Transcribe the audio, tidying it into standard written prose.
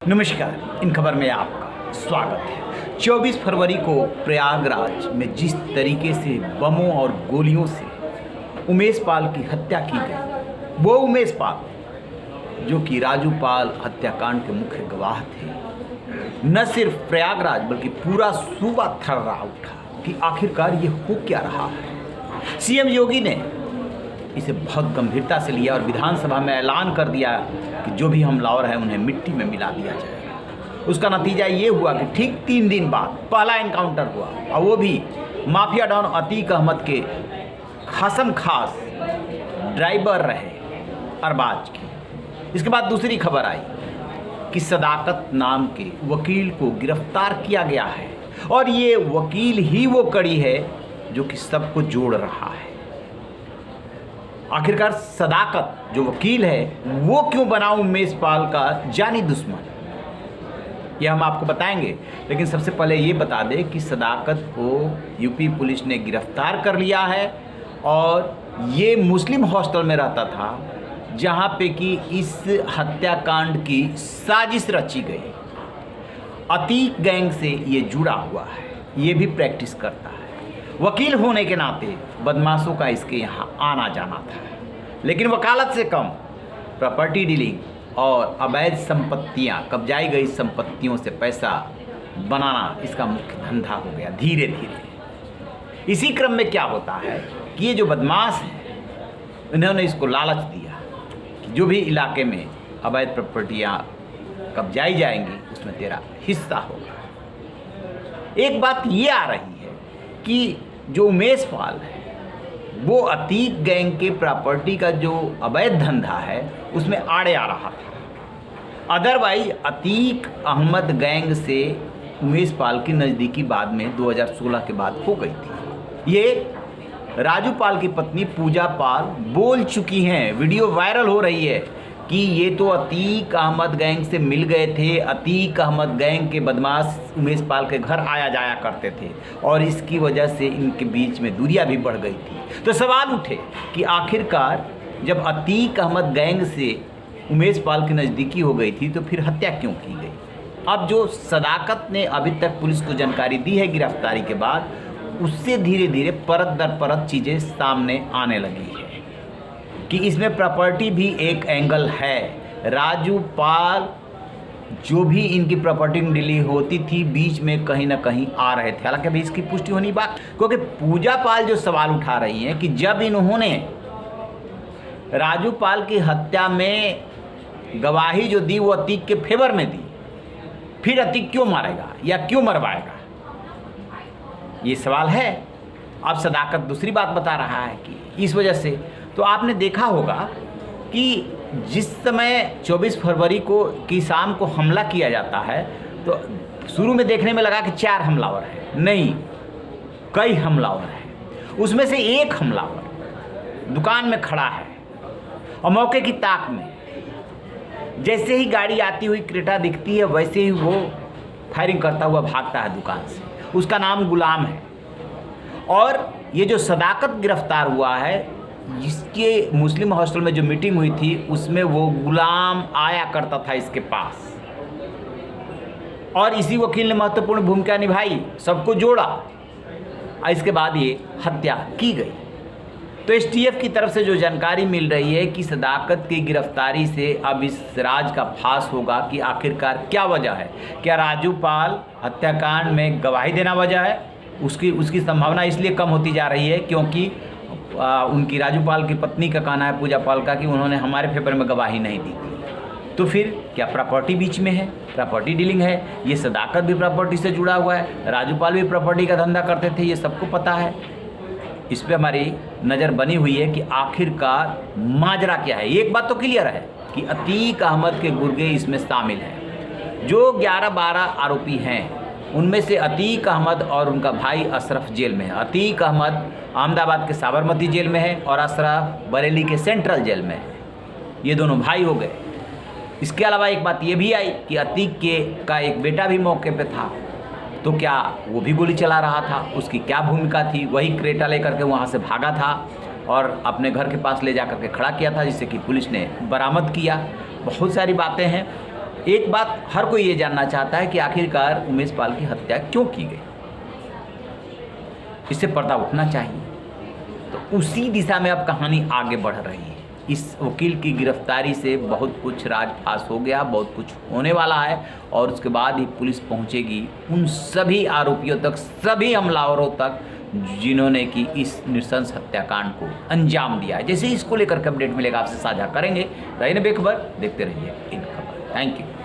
नमस्कार, इन खबर में आपका स्वागत है। 24 फरवरी को प्रयागराज में जिस तरीके से बमों और गोलियों से उमेश पाल की हत्या की गई, वो उमेश पाल जो कि राजू पाल हत्याकांड के मुख्य गवाह थे, न सिर्फ प्रयागराज बल्कि पूरा सूबा थर्रा उठा कि आखिरकार ये हो क्या रहा है। सीएम योगी ने इसे बहुत गंभीरता से लिया और विधानसभा में ऐलान कर दिया कि जो भी हमलावर हैं उन्हें मिट्टी में मिला दिया जाएगा। उसका नतीजा ये हुआ कि ठीक 3 दिन बाद पहला एनकाउंटर हुआ, और वो भी माफिया डॉन अतीक अहमद के खासम खास ड्राइवर रहे अरबाज की। इसके बाद दूसरी खबर आई कि सदाकत नाम के वकील को गिरफ्तार किया गया है, और ये वकील ही वो कड़ी है जो कि सबको जोड़ रहा है। आखिरकार सदाकत जो वकील है वो क्यों बना उमेश पाल का जानी दुश्मन, यह हम आपको बताएंगे। लेकिन सबसे पहले ये बता दें कि सदाकत को यूपी पुलिस ने गिरफ्तार कर लिया है, और ये मुस्लिम हॉस्टल में रहता था जहाँ पे कि इस हत्याकांड की साजिश रची गई। अतीक गैंग से ये जुड़ा हुआ है, ये भी प्रैक्टिस करता है। वकील होने के नाते बदमाशों का इसके यहाँ आना जाना था, लेकिन वकालत से कम प्रॉपर्टी डीलिंग और अवैध संपत्तियाँ, कब्जाई गई संपत्तियों से पैसा बनाना इसका मुख्य धंधा हो गया धीरे धीरे। इसी क्रम में क्या होता है कि ये जो बदमाश हैं इन्होंने इसको लालच दिया कि जो भी इलाके में अवैध प्रॉपर्टियाँ कब्जाई जाएंगी उसमें तेरा हिस्सा होगा। एक बात ये आ रही है कि जो उमेश पाल है वो अतीक गैंग के प्रॉपर्टी का जो अवैध धंधा है उसमें आड़े आ रहा था। अदरवाइज अतीक अहमद गैंग से उमेश पाल की नज़दीकी बाद में 2016 के बाद हो गई थी। ये राजू पाल की पत्नी पूजा पाल बोल चुकी हैं, वीडियो वायरल हो रही है कि ये तो अतीक अहमद गैंग से मिल गए थे। अतीक अहमद गैंग के बदमाश उमेश पाल के घर आया जाया करते थे और इसकी वजह से इनके बीच में दूरियां भी बढ़ गई थी। तो सवाल उठे कि आखिरकार जब अतीक अहमद गैंग से उमेश पाल की नज़दीकी हो गई थी तो फिर हत्या क्यों की गई। अब जो सदाकत ने अभी तक पुलिस को जानकारी दी है गिरफ्तारी के बाद, उससे धीरे धीरे परत दर परत चीज़ें सामने आने लगी है कि इसमें प्रॉपर्टी भी एक एंगल है। राजू पाल जो भी इनकी प्रॉपर्टी डीलिंग होती थी बीच में कहीं ना कहीं आ रहे थे। हालांकि अभी इसकी पुष्टि होनी बात, क्योंकि पूजा पाल जो सवाल उठा रही हैं कि जब इन्होंने राजू पाल की हत्या में गवाही जो दी वो अतीक के फेवर में दी, फिर अतीक क्यों मारेगा या क्यों मरवाएगा, ये सवाल है। अब सदाकत दूसरी बात बता रहा है कि इस वजह से। तो आपने देखा होगा कि जिस समय 24 फरवरी को की शाम को हमला किया जाता है तो शुरू में देखने में लगा कि 4 हमलावर हैं, नहीं कई हमलावर हैं। उसमें से एक हमलावर दुकान में खड़ा है और मौके की ताक में जैसे ही गाड़ी आती हुई क्रेटा दिखती है वैसे ही वो फायरिंग करता हुआ भागता है दुकान से। उसका नाम गुलाम है। और ये जो सदाकत गिरफ्तार हुआ है, जिसके मुस्लिम हॉस्टल में जो मीटिंग हुई थी उसमें वो गुलाम आया करता था इसके पास, और इसी वकील ने महत्वपूर्ण भूमिका निभाई, सबको जोड़ा, और इसके बाद ये हत्या की गई। तो एसटीएफ की तरफ से जो जानकारी मिल रही है कि सदाकत की गिरफ्तारी से अब इस राज का फांस होगा कि आखिरकार क्या वजह है। क्या राजू पाल हत्याकांड में गवाही देना वजह है? उसकी संभावना इसलिए कम होती जा रही है क्योंकि उनकी राजू पाल की पत्नी का कहना है, पूजा पाल का, कि उन्होंने हमारे फेवर में गवाही नहीं दी थी। तो फिर क्या प्रॉपर्टी बीच में है, प्रॉपर्टी डीलिंग है। ये सदाकत भी प्रॉपर्टी से जुड़ा हुआ है, राजू पाल भी प्रॉपर्टी का धंधा करते थे, ये सबको पता है। इस पर हमारी नज़र बनी हुई है कि आखिरकार माजरा क्या है। एक बात तो क्लियर है कि अतीक अहमद के गुर्गे इसमें शामिल हैं। जो 11-12 आरोपी हैं उनमें से अतीक अहमद और उनका भाई अशरफ जेल में है। अतीक अहमद अहमदाबाद के साबरमती जेल में है और अशरफ बरेली के सेंट्रल जेल में है। ये दोनों भाई हो गए। इसके अलावा एक बात ये भी आई कि अतीक का एक बेटा भी मौके पे था, तो क्या वो भी गोली चला रहा था, उसकी क्या भूमिका थी। वही क्रेटा लेकर के वहाँ से भागा था और अपने घर के पास ले जा कर के खड़ा किया था, जिससे कि पुलिस ने बरामद किया। बहुत सारी बातें हैं। एक बात हर कोई ये जानना चाहता है कि आखिरकार उमेश पाल की हत्या क्यों की गई, इससे पर्दा उठना चाहिए। तो उसी दिशा में अब कहानी आगे बढ़ रही है। इस वकील की गिरफ्तारी से बहुत कुछ राजपास हो गया, बहुत कुछ होने वाला है, और उसके बाद ही पुलिस पहुंचेगी उन सभी आरोपियों तक, सभी हमलावरों तक जिन्होंने कि इस नृशंस हत्याकांड को अंजाम दिया है। जैसे इसको लेकर के अपडेट मिलेगा आपसे साझा करेंगे। रहिए बेखबर, देखते रहिए इन खबर। Thank you.